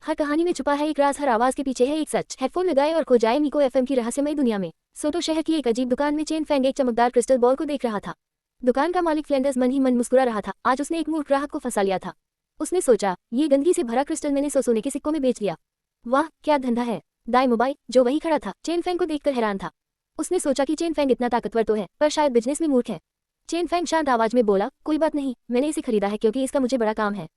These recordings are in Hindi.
हर कहानी में छुपा है एक राज, हर आवाज के पीछे है एक सच। हेडफोन लगाए और खो जाए मीको एफएम की रहस्यमय दुनिया में। सोतो शहर की एक अजीब दुकान में चेन फेंग एक चमकदार क्रिस्टल बॉल को देख रहा था। दुकान का मालिक फ्लेंडर्स मन ही मन मुस्कुरा रहा था। आज उसने एक मूर्ख ग्राहक को फंसा लिया था। उसने सोचा, ये गंदगी से भरा क्रिस्टल मैंने 100 सोने के सिक्कों में बेच दिया। वाह, क्या धंधा है। दाई मोबाइल, जो वही खड़ा था, चेन फेंग को देखकर हैरान था। उसने सोचा कि चेन फेंग इतना ताकतवर तो है, पर शायद बिजनेस में मूर्ख है। चेन फेंग शांत आवाज में बोला, कोई बात नहीं, मैंने इसे खरीदा है क्योंकि इसका मुझे बड़ा काम है।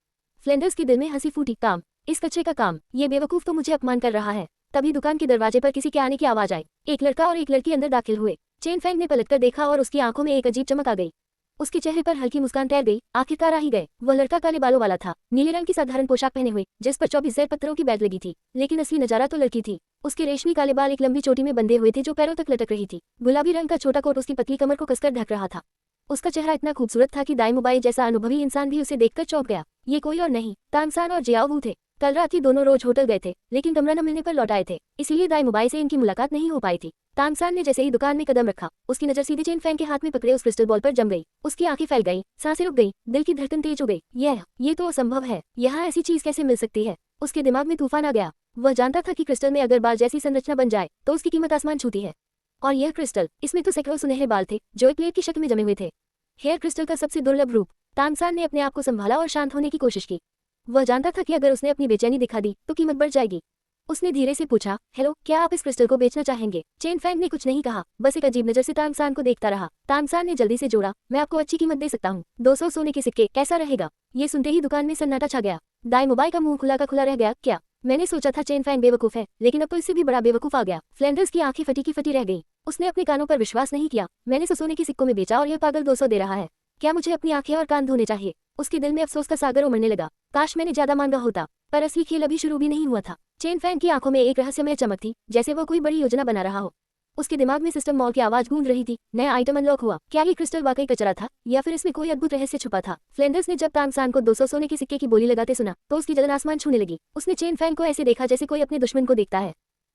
फ्लेंडर्स के दिल में हंसी फूटी। काम? इस कच्चे का काम? ये बेवकूफ तो मुझे अपमान कर रहा है। तभी दुकान के दरवाजे पर किसी के आने की आवाज आई। एक लड़का और एक लड़की अंदर दाखिल हुए। चेन फेंग ने पलटकर देखा और उसकी आंखों में एक अजीब चमक आ गई। उसके चेहरे पर हल्की मुस्कान तैर गई। आखिरकार आ ही गए। वह लड़का काले बालों वाला था, नीले रंग की साधारण पोशाक पहने हुए, जिस पर 24 पत्थरों की बैग लगी थी। लेकिन असली नजारा तो लड़की थी। उसके रेशमी काले बाल एक लंबी चोटी में बंधे हुए थे जो पैरों तक लटक रही थी। गुलाबी रंग का छोटा कोट उसकी पतली कमर को कसकर ढक रहा था। उसका चेहरा इतना खूबसूरत था कि दाई मोबाइल जैसा अनुभवी इंसान भी उसे देखकर चौंक गया। ये कोई और नहीं, तांगसान और जियाओ वू थे। कल रात ही दोनों रोज होटल गए थे, लेकिन कमरा न मिलने पर लौट आए थे, इसीलिए दाई मोबाइल से इनकी मुलाकात नहीं हो पाई थी। तांगसान ने जैसे ही दुकान में कदम रखा, उसकी नजर सीधे चेन फेंग के हाथ में पकड़े उस क्रिस्टल बॉल पर जम गई। उसकी आंखें फैल गईं, सांसें रुक गईं, दिल की धड़कन तेज हो गई। ये तो असंभव है। यहाँ ऐसी चीज कैसे मिल सकती है? उसके दिमाग में तूफान आ गया। वह जानता था कि क्रिस्टल में अगर बाल जैसी संरचना बन जाए तो उसकी कीमत आसमान छूती है। और यह क्रिस्टल, इसमें तो सैकड़ों सुनहरे बाल थे जो एक प्लेट की शक्ल में जमे हुए थे। हेयर क्रिस्टल का सबसे दुर्लभ रूप। तांगसान ने अपने आप को संभाला और शांत होने की कोशिश की। वह जानता था कि अगर उसने अपनी बेचैनी दिखा दी तो कीमत बढ़ जाएगी। उसने धीरे से पूछा, हेलो, क्या आप इस क्रिस्टल को बेचना चाहेंगे? चेन फेंग ने कुछ नहीं कहा, बस एक अजीब नजर से तांगसान को देखता रहा। तांगसान ने जल्दी से जोड़ा, मैं आपको अच्छी कीमत दे सकता हूँ। 200 सोने के सिक्के, कैसा रहेगा? ये सुनते ही दुकान में सन्नाटा छा गया। दाई मोबाइल का मुंह खुला का खुला रह गया। क्या? मैंने सोचा था चेन फेंग बेवकूफ है, लेकिन अब तो इससे भी बड़ा बेवकूफ आ गया। फ्लेंडर्स की आंखें फटी की फटी रह गई। उसने अपने कानों पर विश्वास नहीं किया। मैंने 100 सोने के सिक्कों में बेचा और यह पागल 200 दे रहा है। क्या मुझे अपनी आंखें और कान धोने चाहिए? उसके दिल में अफसोस का सागर उमड़ने लगा। काश मैंने ज्यादा मांगा होता, पर असली खेल अभी शुरू भी नहीं हुआ था। चेन फेंग की आंखों में एक रहस्यमय चमक थी, जैसे वो कोई बड़ी योजना बना रहा हो। उसके दिमाग में सिस्टम मॉल की आवाज गूंज रही थी। नया आइटम अनलॉक हुआ। क्या ये क्रिस्टल वाकई कचरा था या फिर इसमें कोई अद्भुत रहस्य छुपा था? फ्लेंडर्स ने जब तांगसान को 200 सोने के सिक्के की बोली लगाते सुना तो उसकी जलन आसमान छूने लगी। उसने चेन फेंग को ऐसे देखा जैसे कोई अपने दुश्मन को देखता है।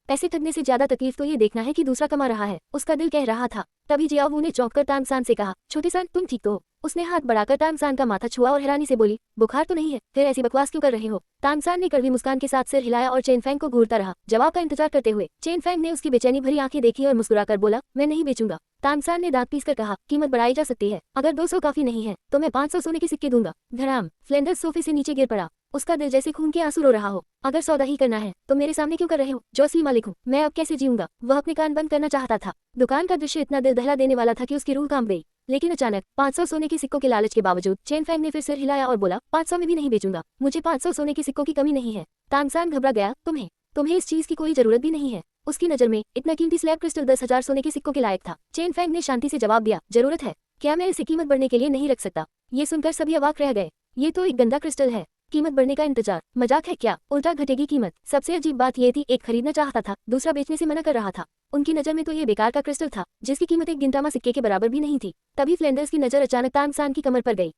पैसे ठगने से ज्यादा तकलीफ तो ये देखना है कि दूसरा कमा रहा है, उसका दिल कह रहा था। तभी जियाओ वू ने चौंककर तांगसान से कहा, छोटे सान, तुम ठीक तो हो? उसने हाथ बढ़ाकर तांगसान का माथा छुआ और हैरानी से बोली, बुखार तो नहीं है? फिर ऐसी बकवास क्यों कर रहे हो? तांगसान ने कड़वी मुस्कान के साथ सिर हिलाया और चेन फेंग को घूरता रहा, जवाब का इंतजार करते हुए। चेन फेंग ने उसकी बेचैनी भरी आंखें देखी और मुस्कुराकर बोला, मैं नहीं बेचूंगा। तांगसान ने दांत पीसकर कहा, कीमत बढ़ाई जा सकती है। अगर 200 काफी नहीं है तो मैं 500 सोने के सिक्के दूंगा। धड़ाम। फ्लेंडर्स सोफे से नीचे गिर पड़ा। उसका दिल जैसे खून के आंसू रो रहा हो। अगर सौदा ही करना है तो मेरे सामने क्यों कर रहे हो? जो असली मालिक हूँ मैं, अब कैसे जीऊंगा? वह अपने कान बंद करना चाहता था। दुकान का दृश्य इतना दिल दहला देने वाला था कि उसकी रूह कांप गई। लेकिन अचानक 500 सोने के सिक्कों के लालच के बावजूद चेन फेंग ने फिर सिर हिलाया और बोला, 500 में भी नहीं बेचूंगा। मुझे 500 सोने के सिक्कों की कमी नहीं है। तांगसान घबरा गया। तुम्हें इस चीज की कोई जरूरत भी नहीं है। उसकी नजर में इतना कीमती स्लैब क्रिस्टल 10,000 सोने के सिक्कों के लायक था। चेन फेंग ने शांति से जवाब दिया, जरूरत है? क्या मैं इसे कीमत बढ़ने के लिए नहीं रख सकता? ये सुनकर सभी अवाक रह गए। ये तो एक गंदा क्रिस्टल है, कीमत बढ़ने का इंतजार? मजाक है क्या? उल्टा घटेगी कीमत। सबसे अजीब बात ये थी, एक खरीदना चाहता था, दूसरा बेचने से मना कर रहा था। उनकी नजर में तो ये बेकार का क्रिस्टल था जिसकी कीमत एक गिनतामा सिक्के के बराबर भी नहीं थी। तभी फ्लेंडर्स की नजर अचानक तांगसान की कमर पर गई।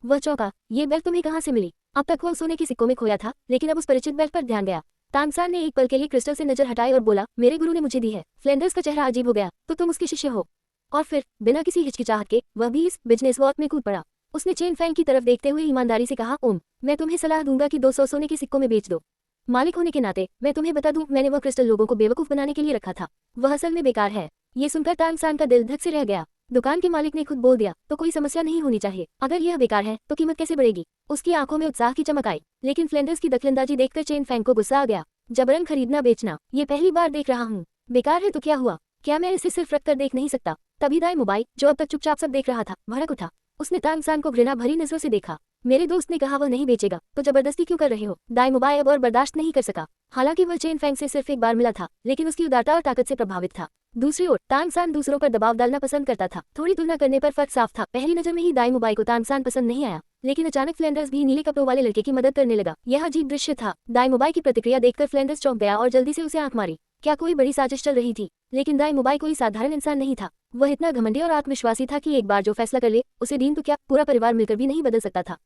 वह चौंका। ये बेल्ट तुम्हें कहाँ से मिली? अब तक वो सोने के सिक्कों में खोया था, लेकिन अब उस परिचित बेल्ट पर ध्यान गया। तांगसान ने एक पल के लिए क्रिस्टल से नजर हटाई और बोला, मेरे गुरु ने मुझे दी है। फ्लेंडर्स का चेहरा अजीब हो गया, तो तुम उसके शिष्य हो? और फिर बिना किसी हिचकिचाहट के वह भी इस बिजनेस वॉर में कूद पड़ा। उसने चेन फेंग की तरफ देखते हुए ईमानदारी से कहा, मैं तुम्हें सलाह दूंगा कि 200 सोने के सिक्कों में बेच दो। मालिक होने के नाते मैं तुम्हें बता दूं, मैंने वह क्रिस्टल लोगों को बेवकूफ बनाने के लिए रखा था। वह असल में बेकार है। ये सुनकर तांगसान का दिल धक से रह गया। दुकान के मालिक ने खुद बोल दिया तो कोई समस्या नहीं होनी चाहिए। अगर यह बेकार है तो कीमत कैसे बढ़ेगी? उसकी आंखों में उत्साह की चमक आई। लेकिन फ्लेंडर्स की दखलंदाजी देखकर चेन फेंग को गुस्सा आ गया। जबरन खरीदना बेचना, ये पहली बार देख रहा हूँ। बेकार है तो क्या हुआ? क्या मैं इसे सिर्फ रखकर देख नहीं सकता? तभी दाई मोबाइल, जो अब तक चुपचाप सब देख रहा था, भड़क उठा। उसने तांगसान को घृणा भरी नजरों से देखा। मेरे दोस्त ने कहा वह नहीं बेचेगा, तो जबरदस्ती क्यों कर रहे हो? दाई मोबाइल अब और बर्दाश्त नहीं कर सका। हालांकि वह चेन फेंग से सिर्फ एक बार मिला था, लेकिन उसकी उदारता और ताकत से प्रभावित था। दूसरी ओर तांगसान दूसरों पर दबाव डालना पसंद करता था। थोड़ी तुलना करने पर फर्क साफ था। पहली नजर में ही दाई मोबाइल को तांगसान पसंद नहीं आया, लेकिन अचानक फ्लेंडर्स भी नीले कपड़ों वाले लड़के की मदद करने लगा। यह अजीब दृश्य था। दाई मोबाइल की प्रतिक्रिया देखकर फ्लेंडर्स चौंक गया और जल्दी से उसे आंख मारी। क्या कोई बड़ी साजिश चल रही थी? लेकिन दाई मोबाइल कोई साधारण इंसान नहीं था। वह इतना घमंडी और आत्मविश्वासी था कि एक बार जो फैसला कर ले उसे दिन तो क्या पूरा परिवार मिलकर भी नहीं बदल सकता था।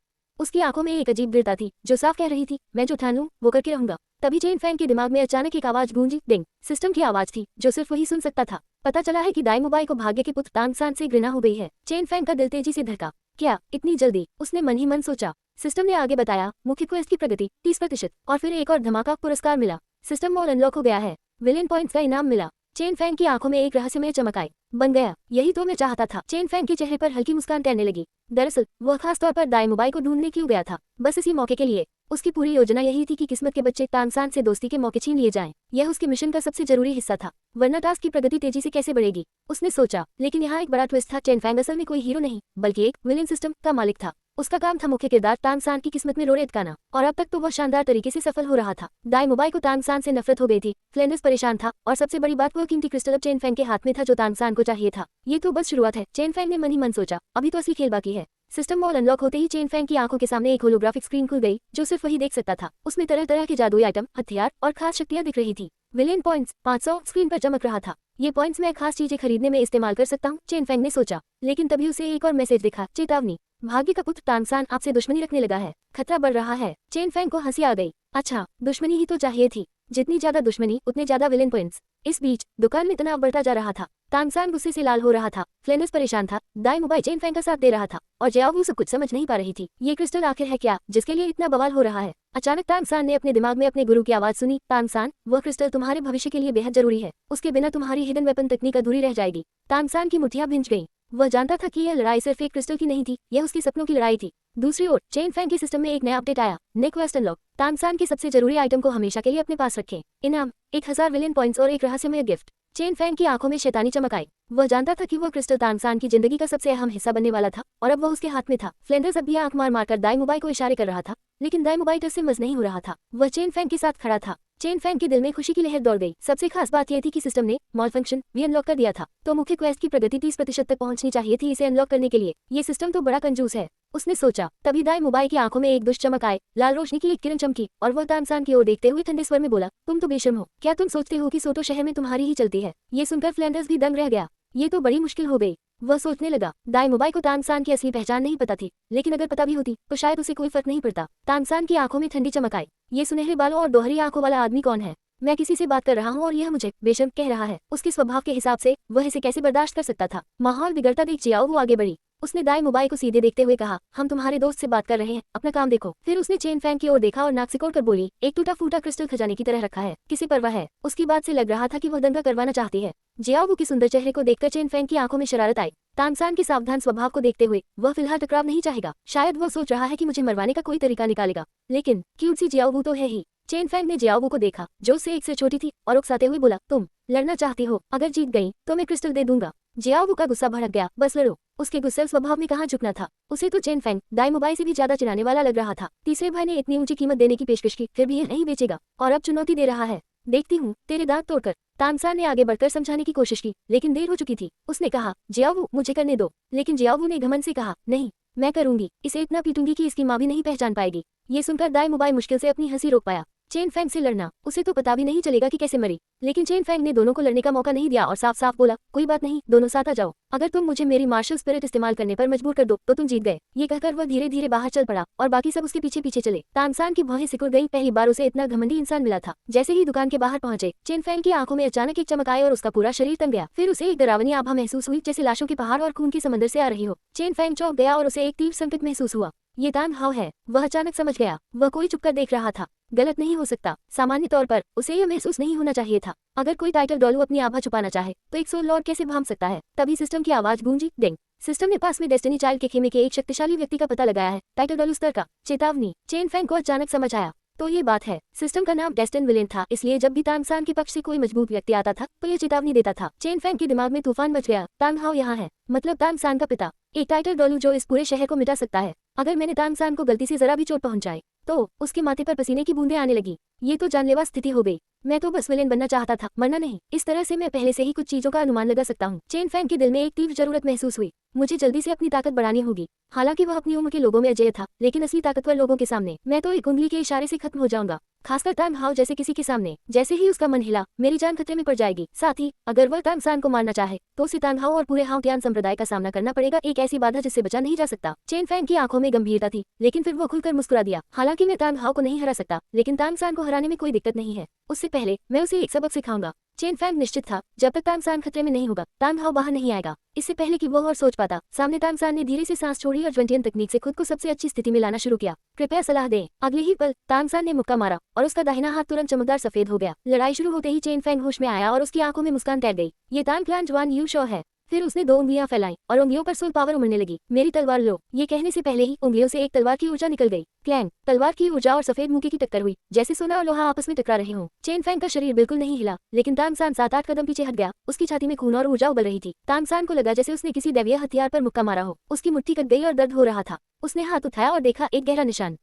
उसकी आंखों में एक अजीब दृढ़ता थी जो साफ कह रही थी, मैं जो ठान लूं वो करके रहूंगा। तभी चेन फेंग के दिमाग में अचानक एक आवाज गूंजी। डिंग। सिस्टम की आवाज थी जो सिर्फ वही सुन सकता था। पता चला है कि दाई मोबाइल को भाग्य के पुत्र तांगसान से घृणा हो गई है। चेन फेंग का दिल तेजी से धड़का। क्या इतनी जल्दी? उसने मन ही मन सोचा। सिस्टम ने आगे बताया, मुख्य क्वेस्ट की प्रगति 30% और फिर एक और धमाका पुरस्कार मिला। सिस्टम मोड अनलॉक हो गया है। विलेन पॉइंट्स का इनाम मिला। चेन फैंग की आंखों में एक रहस्यमय चमक आई। बन गया, यही तो मैं चाहता था। चेन फैंग के चेहरे पर हल्की मुस्कान तैरने लगी। दरअसल वह खास तौर पर दाई मोबाइल को ढूंढने क्यों गया था, बस इसी मौके के लिए। उसकी पूरी योजना यही थी कि किस्मत के बच्चे तानसान से दोस्ती के मौके छीन लिए जाएं। यह उसके मिशन का सबसे जरूरी हिस्सा था, वरना टास्क की प्रगति तेजी से कैसे बढ़ेगी, उसने सोचा। लेकिन यहाँ एक बड़ा ट्विस्ट था। चेन फैंग असल में कोई हीरो नहीं, बल्कि एक विलेन सिस्टम का मालिक था। उसका काम था मुख्य किरदार तानसान की किस्मत में रोड़े अटकाना, और अब तक तो वह शानदार तरीके से सफल हो रहा था। दाई मोबाइल को तानसान से नफरत हो गई थी। फ्लेंडर्स परेशान था, और सबसे बड़ी बात वह कीमती क्रिस्टल अब चेन फैंग के हाथ में था जो तानसान को चाहिए था। ये तो बस शुरुआत है, चेन फैंग ने मन ही मन सोचा। अभी तो असली खेल बाकी है। सिस्टम मॉल अनलॉक होते ही चेन फैंग की आंखों के सामने एक होलोग्राफिक स्क्रीन खुल गई, जो सिर्फ वही देख सकता था। उसमें तरह तरह के जादुई आइटम, हथियार और खास शक्तियां दिख रही थी। विलेन पॉइंट्स 500 स्क्रीन पर चमक रहा था। ये पॉइंट्स मैं खास चीजें खरीदने में इस्तेमाल कर सकता हूँ, चेन फैंग ने सोचा। लेकिन तभी उसे एक और मैसेज दिखा, चेतावनी, भाग्य का पुत्र तानसान आपसे दुश्मनी रखने लगा है, खतरा बढ़ रहा है। चेन फैंग को हंसी आ गई। अच्छा, दुश्मनी ही तो चाहिए थी। जितनी ज्यादा दुश्मनी उतने ज्यादा विलेन पॉइंट्स। इस बीच दुकान में तनाव बढ़ता जा रहा था। तानसान गुस्से से लाल हो रहा था। फ्लेंडर्स परेशान था। दाई मोबाइल चेन फैंग का साथ दे रहा था, और जियाओ सब कुछ समझ नहीं पा रही थी। ये क्रिस्टल आखिर है क्या, जिसके लिए इतना बवाल हो रहा है? अचानक तानसान ने अपने दिमाग में अपने गुरु की आवाज सुनी। तानसान, वह क्रिस्टल तुम्हारे भविष्य के लिए बेहद जरूरी है। उसके बिना तुम्हारी हिडन वेपन तकनीक अधूरी रह जाएगी। तानसान की मुठ्ठियां भिंच गईं। वह जानता था कि यह लड़ाई सिर्फ एक क्रिस्टल की नहीं थी, यह उसके सपनों की लड़ाई थी। दूसरी ओर चेन फैंग के सिस्टम में एक नया अपडेट आया। नेक क्वेस्ट अनलॉक। तानसान के सबसे जरूरी आइटम को हमेशा के लिए अपने पास रखें। इनाम 1000 विलेन पॉइंट्स और एक रहस्यमय गिफ्ट। चेन फैंग की आंखों में शैतानी चमक आई। वह जानता था कि वह क्रिस्टल तानसान की जिंदगी का सबसे अहम हिस्सा बनने वाला था, और अब वह उसके हाथ में था। फ्लेंडर्स अब भी आंख मार मारकर दाई मोबाइल को इशारे कर रहा था, लेकिन दाई मोबाइल टच से मस नहीं हो रहा था। वह चेन फैंग के साथ खड़ा था। चेन फैंग के दिल में खुशी की लहर दौड़ गई। सबसे खास बात यह थी कि सिस्टम ने मॉल फंक्शन भी अनलॉक कर दिया था, तो मुख्य क्वेस्ट की प्रगति 30% तक पहुंचनी चाहिए थी इसे अनलॉक करने के लिए। ये सिस्टम तो बड़ा कंजूस है, उसने सोचा। तभी दाई मोबाइल की आंखों में एक दुष्ट चमक आए। लाल रोशनी की एक किरण चमकी, और वह तानसान की ओर देखते हुए ठंडे स्वर में बोला, तुम तो बेशर्म हो। क्या तुम सोचते हो कि सोटो शहर में तुम्हारी ही चलती है? ये सुनकर फ्लेंडर्स भी दंग रह गया। ये तो बड़ी मुश्किल हो गई। वह सोचने लगा, दाई मोबाइल को तानसान की असली पहचान नहीं पता थी, लेकिन अगर पता भी होती तो शायद उसे कोई फर्क नहीं पड़ता। तानसान की आंखों में ठंडी चमक आई। ये सुनहरे बालों और दोहरी आंखों वाला आदमी कौन है? मैं किसी से बात कर रहा हूँ और यह मुझे बेशर्म कह रहा है। उसके स्वभाव के हिसाब से वह इसे कैसे बर्दाश्त कर सकता था? माहौल बिगड़ता देख जियाओ वो आगे बढ़ी। उसने दाई मोबाइल को सीधे देखते हुए कहा, हम तुम्हारे दोस्त से बात कर रहे हैं, अपना काम देखो। फिर उसने चेन फैंग की ओर देखा और नाक सिकोड़ कर बोली, एक टूटा फूटा क्रिस्टल खजाने की तरह रखा है, किसी परवाह है? उसकी बात से लग रहा था कि वह दंगा करवाना चाहती है। जियाओ के सुंदर चेहरे को देखकर चेन फैंग की आंखों में शरारत आई। तानसान के सावधान स्वभाव को देखते हुए वह फिलहाल टकराव नहीं चाहेगा। शायद वह सोच रहा है कि मुझे मरवाने का कोई तरीका निकालेगा, लेकिन क्यूट सी जियाओ तो है ही। चेन फैंग ने जियाओ को देखा, जो उससे एक से छोटी थी, और उकसाते हुए बोला, तुम लड़ना चाहती हो? अगर जीत गई तो मैं क्रिस्टल दे दूंगा। जियाओ का गुस्सा भड़क गया। बस लड़ो। उसके गुस्से स्वभाव में कहाँ झुकना था। उसे तो चेन फैंग दाई मोबाइल से भी ज्यादा चिढ़ाने वाला लग रहा था। तीसरे भाई ने इतनी ऊंची कीमत देने की पेशकश की, फिर भी यह नहीं बेचेगा, और अब चुनौती दे रहा है। देखती हूँ तेरे दांत तोड़कर। तानसान ने आगे बढ़कर समझाने की कोशिश की, लेकिन देर हो चुकी थी। उसने कहा, जियाओ मुझे करने दो। लेकिन जियाओ ने घमंड से कहा, नहीं, मैं करूंगी। इसे इतना पीटूंगी कि इसकी माँ भी नहीं पहचान पाएगी। ये सुनकर दाई मोबाइल मुश्किल से अपनी हंसी रोक पाया। चेन फैंग से लड़ना, उसे तो पता भी नहीं चलेगा कि कैसे मरी। लेकिन चेन फैंग ने दोनों को लड़ने का मौका नहीं दिया और साफ साफ बोला, कोई बात नहीं, दोनों साथ आ जाओ। अगर तुम मुझे मेरी मार्शल स्पिरिट इस्तेमाल करने पर मजबूर कर दो तो तुम जीत गए। ये कहकर वह धीरे धीरे बाहर चल पड़ा, और बाकी सब उसके पीछे पीछे चले। तानसान की भौहें सिकुड़ गई। पहली बार उसे इतना घमंडी इंसान मिला था। जैसे ही दुकान के बाहर पहुंचे, चेन फैंग की आंखों में अचानक एक चमक आई और उसका पूरा शरीर तंग गया। फिर उसे एक डरावनी आभा महसूस हुई, जैसे लाशों के पहाड़ और खून के समंदर से आ रही हो। चेन फैंग चौंक गया और उसे एक तीव्र संकट महसूस हुआ। ये तान हाव है, वह अचानक समझ गया। वह कोई चुपकर देख रहा था। गलत नहीं हो सकता। सामान्य तौर पर उसे यह महसूस नहीं होना चाहिए था। अगर कोई टाइटल डॉलू अपनी आभा छुपाना चाहे तो एक सोल लॉर्ड कैसे भाम सकता है? तभी सिस्टम की आवाज गूंजी, डिंग। सिस्टम ने पास में डेस्टिनी चाइल्ड के खेमे के एक शक्तिशाली व्यक्ति का पता लगाया है, टाइटल डॉलू स्तर का। चेतावनी। चेन फैंग को अचानक समझ आया, तो ये बात है। सिस्टम का नाम डेस्टिन विलेन था, इसलिए जब भी तानसान के पक्ष से कोई मजबूत व्यक्ति आता था तो ये चेतावनी देता था। चेन फैंग के दिमाग में तूफान मच गया। तांग हाओ यहाँ है, मतलब तानसान का पिता, एक टाइटल डॉलू जो इस पूरे शहर को मिटा सकता है। अगर मैंने तानसान को गलती से जरा भी चोट पहुंचाई तो उसके माथे पर पसीने की बूंदें आने लगी। ये तो जानलेवा स्थिति हो गई। मैं तो बस विलेन बनना चाहता था, मरना नहीं। इस तरह से मैं पहले से ही कुछ चीजों का अनुमान लगा सकता हूँ। चेन फैंग के दिल में एक तीव्र जरूरत महसूस हुई। मुझे जल्दी से अपनी ताकत बढ़ानी होगी। हालांकि वह अपनी उम्र के लोगों में अजय था, लेकिन असली ताकतवर लोगों के सामने मैं तो एक उंगली के इशारे से खत्म हो जाऊंगा, खासकर तांग हाओ जैसे किसी के सामने। जैसे ही उसका मन हिला, मेरी जान खतरे में पड़ जाएगी। साथ ही अगर वह तानसान को मारना चाहे तो उसे तांग हाओ और पूरे हाओटियान संप्रदाय का सामना करना पड़ेगा, एक ऐसी बाधा जिससे बचा नहीं जा सकता। चेन फैंग की आंखों में गंभीरता थी, लेकिन फिर वो खुलकर मुस्कुरा दिया। हालांकि मैं तांग हाओ को नहीं हरा सकता, लेकिन तानसान को हराने में कोई दिक्कत नहीं है। उससे पहले मैं उसे एक सबक सिखाऊंगा। चेन फैंग निश्चित था, जब तक तांग सान खतरे में नहीं होगा तांग हाओ बाहर नहीं आएगा। इससे पहले कि वो और सोच पाता, सामने तांग सान ने धीरे से सांस छोड़ी और ज्वेंटियन तकनीक से खुद को सबसे अच्छी स्थिति में लाना शुरू किया। कृपया सलाह दें। अगले ही पल तांग सान ने मुक्का मारा और उसका दाहिना हाथ तुरंत चमकदार सफेद हो गया। लड़ाई शुरू होते ही चेन फैंग होश में आया और उसकी आंखों में मुस्कान तैर गई। ये तांग क्लान जवान यू शो है। फिर उसने 2 उंगलियां फैलाई और उंगलियों पर सोल पावर उमड़ने लगी। मेरी तलवार लो। ये कहने से पहले ही उंगलियों से एक तलवार की ऊर्जा निकल गई। क्लैंग, तलवार की ऊर्जा और सफेद मुक्के की टक्कर हुई, जैसे सोना और लोहा आपस में टकरा रहे हों। चेन फैंग का शरीर बिल्कुल नहीं हिला, लेकिन तांग सान 7-8 कदम पीछे हट गया। उसकी छाती में खून और ऊर्जा उबल रही थी। तांग सान को लगा जैसे उसने किसी दैवीय हथियार पर मुक्का मारा हो। उसकी मुट्ठी कट गई और दर्द हो रहा था। उसने हाथ उठाया और देखा, एक गहरा निशान।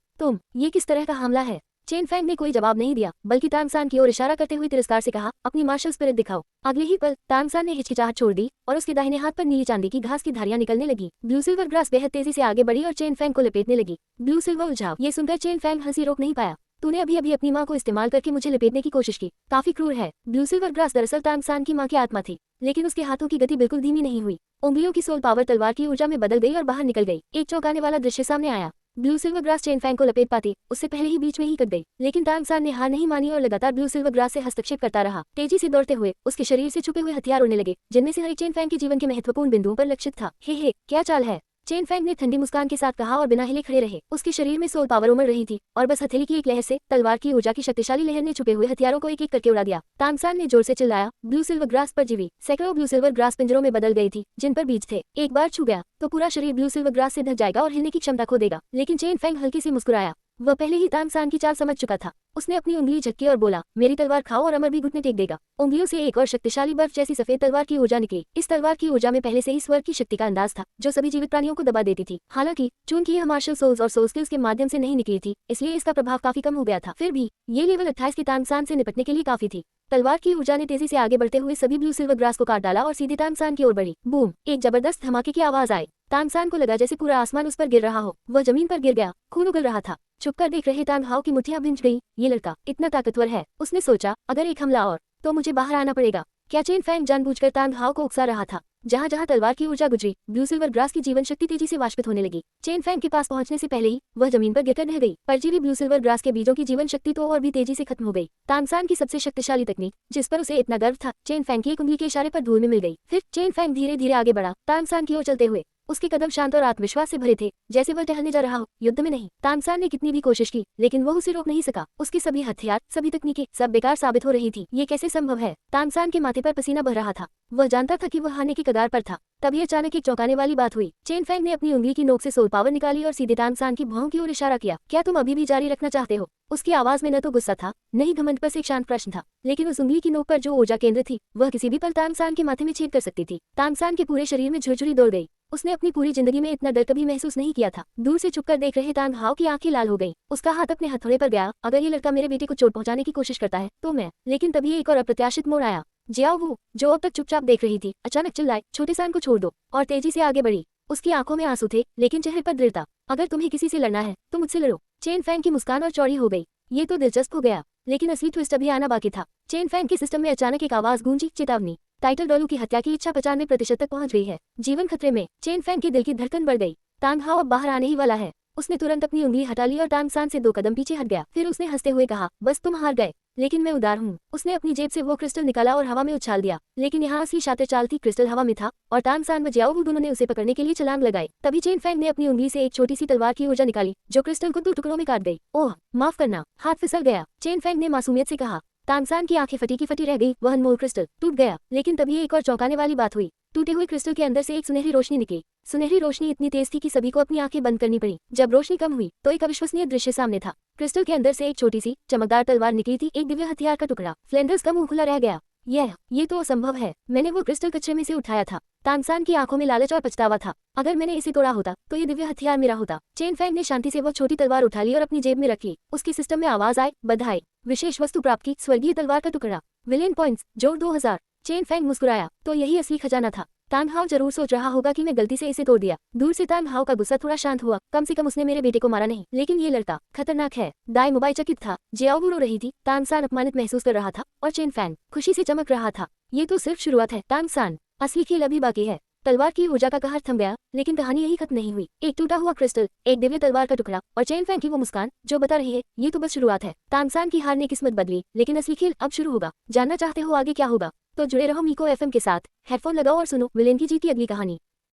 ये किस तरह का हमला है? चेन फैंग ने कोई जवाब नहीं दिया, बल्कि तांग सान की ओर इशारा करते हुए तिरस्कार से कहा, अपनी मार्शल स्पिरिट दिखाओ। अगले ही पल तांग सान ने हिचकिचाहट छोड़ दी और उसके दाहिने हाथ पर नीली चांदी की घास की धारियां निकलने लगी। ब्लू सिल्वर ग्रास बेहद तेजी से आगे बढ़ी और चेन फैंग को लपेटने लगी। ब्लू सिल्वर उलझाव। ये सुनकर चेन फैंग हंसी रोक नहीं पाया। तूने अभी अभी अपनी माँ को इस्तेमाल करके मुझे लपेटने की कोशिश की, काफी क्रूर है। ब्लू सिल्वर ग्रास दरअसल तांग सान की माँ की आत्मा थी, लेकिन उसके हाथों की गति बिल्कुल धीमी नहीं हुई। उंगलियों की सोल पावर तलवार की ऊर्जा में बदल गई और बाहर निकल गई। एक चौंकाने वाला दृश्य सामने आया। Blue silver grass chain fang को लपेट पाती उससे पहले ही बीच में ही कट गई, लेकिन तांग सान ने हार नहीं मानी और लगातार ब्लू सिल्वर ग्रास से हस्तक्षेप करता रहा। तेजी से दौड़ते हुए उसके शरीर से छुपे हुए हथियार उड़ने लगे, जिनमें से हर एक चेन फैंग के जीवन के महत्वपूर्ण बिंदुओं पर लक्षित था। हे क्या चाल है? चेन फैंग ने ठंडी मुस्कान के साथ कहा और बिना हिले खड़े रहे। उसके शरीर में सोल पावर उमड़ रही थी और बस हथेली की एक लहर से तलवार की ऊर्जा की शक्तिशाली लहर ने छुपे हुए हथियारों को एक एक करके उड़ा दिया। तांग सान ने जोर से चिल्लाया, ब्लू सिल्वर ग्रास पर जीवी। सैकड़ों ब्लू सिल्वर ग्रास पिंजरों में बदल गई थी, जिन पर बीज थे। एक बार छू गया तो पूरा शरीर ब्लू सिल्वर ग्रास से ढक जाएगा और हिलने की क्षमता खो देगा। लेकिन चेन फैंग हल्के से मुस्कुराया। वह पहले ही तांग सान की चाल समझ चुका था। उसने अपनी उंगली झटकी और बोला, मेरी तलवार खाओ और अमर भी घुटने टेक देगा। उंगलियों से एक और शक्तिशाली बर्फ जैसी सफेद तलवार की ऊर्जा निकली। इस तलवार की ऊर्जा में पहले से ही स्वर्ग की शक्ति का अंदाज था, जो सभी जीवित प्राणियों को दबा देती थी। हालांकि चूंकि यह मार्शल सोल्स और सोल स्किल्स के माध्यम से नहीं निकली थी, इसलिए इसका प्रभाव काफी कम हो गया था। फिर भी ये लेवल 28 की तांग सान से निपटने के लिए काफी थी। तलवार की ऊर्जा ने तेजी से आगे बढ़ते हुए सभी ब्लू सिल्वर ग्रास को काट डाला और सीधे तांग सान की ओर बढ़ी। बूम! एक जबरदस्त धमाके की आवाज आई। तांग सान को लगा जैसे पूरा आसमान उस पर गिर रहा हो। वह जमीन पर गिर गया, खून उगल रहा था। छुपकर देख रहे तांग हाओ की मुठ्ठियां भिंच गई। ये लड़का इतना ताकतवर है। उसने सोचा, अगर एक हमला और तो मुझे बाहर आना पड़ेगा। क्या चेन फैंग जानबूझकर तांग हाओ को उकसा रहा था? जहां जहां तलवार की ऊर्जा गुजरी, ब्लू सिल्वर ग्रास की जीवन शक्ति तेजी से वाष्पित होने लगी। चेन फैंग के पास पहुंचने से पहले ही वह जमीन पर गिरकर ढह गई। परजीवी ब्लू सिल्वर ग्रास के बीजों की जीवन शक्ति तो और भी तेजी से खत्म हो गई। तांग सान की सबसे शक्तिशाली तकनीक, जिस पर उसे इतना गर्व था, चेन फैंग की एक उंगली के इशारे पर धूल में मिल गई। फिर चेन फैंग धीरे धीरे आगे बढ़ा, तांग सान की ओर चलते हुए। उसके कदम शांत और आत्मविश्वास से भरे थे, जैसे वह टहलने जा रहा हो, युद्ध में नहीं। तांग सान ने कितनी भी कोशिश की, लेकिन वह उसे रोक नहीं सका। उसके सभी हथियार, सभी तकनीकें, सब बेकार साबित हो रही थी। ये कैसे संभव है? तांग सान के माथे पर पसीना बह रहा था। वह जानता था कि वह हारने की कगार पर था। तभी अचानक एक चौंकाने वाली बात हुई। चेन फैंग ने अपनी उंगली की नोक से सोल पावर निकाली और सीधे तांग सान की भौं की ओर इशारा किया। क्या तुम अभी भी जारी रखना चाहते हो? उसकी आवाज में न तो गुस्सा था, न ही घमंड, पर एक शांत प्रश्न था। लेकिन उस उंगली की नोक पर जो ऊर्जा केंद्र थी, वह किसी भी पल तांग सान के माथे में छेद कर सकती थी। तांग सान के पूरे शरीर में झुरझुरी दौड़ गई। उसने अपनी पूरी जिंदगी में इतना डर कभी महसूस नहीं किया था। दूर से चुपकर देख रहे तांग हाओ की आंखें लाल हो गईं। उसका हाथ अपने हथौड़े पर गया। अगर ये लड़का मेरे बेटे को चोट पहुंचाने की कोशिश करता है तो मैं। लेकिन तभी एक और अप्रत्याशित मोड़ आया। जियाओ वू, जो अब तक चुपचाप देख रही थी, अचानक चिल्लाई, छोटे सान को छोड़ दो, और तेजी से आगे बढ़ी। उसकी आंखों में आंसू थे, लेकिन चेहरे पर दृढ़ता। अगर तुम्हें किसी से लड़ना है तो मुझसे लड़ो। चेन फैंग की मुस्कान और चौड़ी हो गई। ये तो दिलचस्प हो गया, लेकिन असली ट्विस्ट अभी आना बाकी था। चेन फैंग के सिस्टम में अचानक एक आवाज गूंजी, चेतावनी। टाइटल डोलू की हत्या की इच्छा 95% तक पहुंच गई है। जीवन खतरे में। चेन फैंग के दिल की धड़कन बढ़ गई। तांग हाओ अब बाहर आने ही वाला है। उसने तुरंत अपनी उंगली हटा ली और तांग सान से 2 कदम पीछे हट गया। फिर उसने हंसते हुए कहा, बस तुम हार गए, लेकिन मैं उदार हूँ। उसने अपनी जेब से वो क्रिस्टल निकाला और हवा में उछाल दिया। लेकिन यहाँ असली शातिर चाल थी। क्रिस्टल हवा में था और तांग सान व जियाओ वू दोनों ने उसे पकड़ने के लिए छलांग लगाई। तभी चेन फैंग ने अपनी उंगली से एक छोटी सी तलवार की ऊर्जा निकाली, जो क्रिस्टल को 2 टुकड़ों में काट गई। ओह माफ करना, हाथ फिसल गया। चेन फैंग ने मासूमियत से कहा। तांग सान की आंखें फटी की फटी रह गई। वह अनमोल क्रिस्टल टूट गया। लेकिन तभी एक और चौंकाने वाली बात हुई। टूटे हुए क्रिस्टल के अंदर से एक सुनहरी रोशनी निकली। सुनहरी रोशनी इतनी तेज थी कि सभी को अपनी आंखें बंद करनी पड़ी। जब रोशनी कम हुई तो एक अविश्वसनीय दृश्य सामने था। क्रिस्टल के अंदर से एक छोटी सी चमकदार तलवार निकली थी, एक दिव्य हथियार का टुकड़ा। फ्लेंडर्स का मुंह खुला रह गया। ये तो असंभव है। मैंने वो क्रिस्टल कचरे में से उठाया था। तांग सान की आंखों में लालच और पछतावा था। अगर मैंने इसे तोड़ा होता तो ये दिव्य हथियार मेरा होता। चेन फैंग ने शांति से वो छोटी तलवार उठा ली और अपनी जेब में रख ली। उसके सिस्टम में आवाज आई, बधाई, विशेष वस्तु प्राप्त की, स्वर्गीय तलवार का टुकड़ा, विलेन पॉइंट्स जोड़ 2000। चेन फैंग मुस्कुराया, तो यही असली खजाना था। तांग हाओ जरूर सोच रहा होगा कि मैं गलती से इसे तोड़ दिया। दूर से तांग हाओ का गुस्सा थोड़ा शांत हुआ। कम से कम उसने मेरे बेटे को मारा नहीं। लेकिन ये लड़का खतरनाक है। दाई मोबाइल चकित था। जियाओ वू रो रही थी। तांग सान अपमानित महसूस कर रहा था और चेन फैंग खुशी से चमक रहा था। ये तो सिर्फ शुरुआत है तांग सान, असली खेल अभी बाकी है। तलवार की ऊर्जा का कहर थम गया, लेकिन कहानी यही खत्म नहीं हुई। एक टूटा हुआ क्रिस्टल, एक दिव्य तलवार का टुकड़ा और चेन फैंग की वो मुस्कान जो बता रही है ये तो बस शुरुआत है। तानसान की हार ने किस्मत बदली, लेकिन असली खेल अब शुरू होगा। जानना चाहते हो आगे क्या होगा? तो जुड़े रहो मीको एफएम के साथ। हेडफोन लगाओ और सुनो विलेन की जीत की अगली कहानी।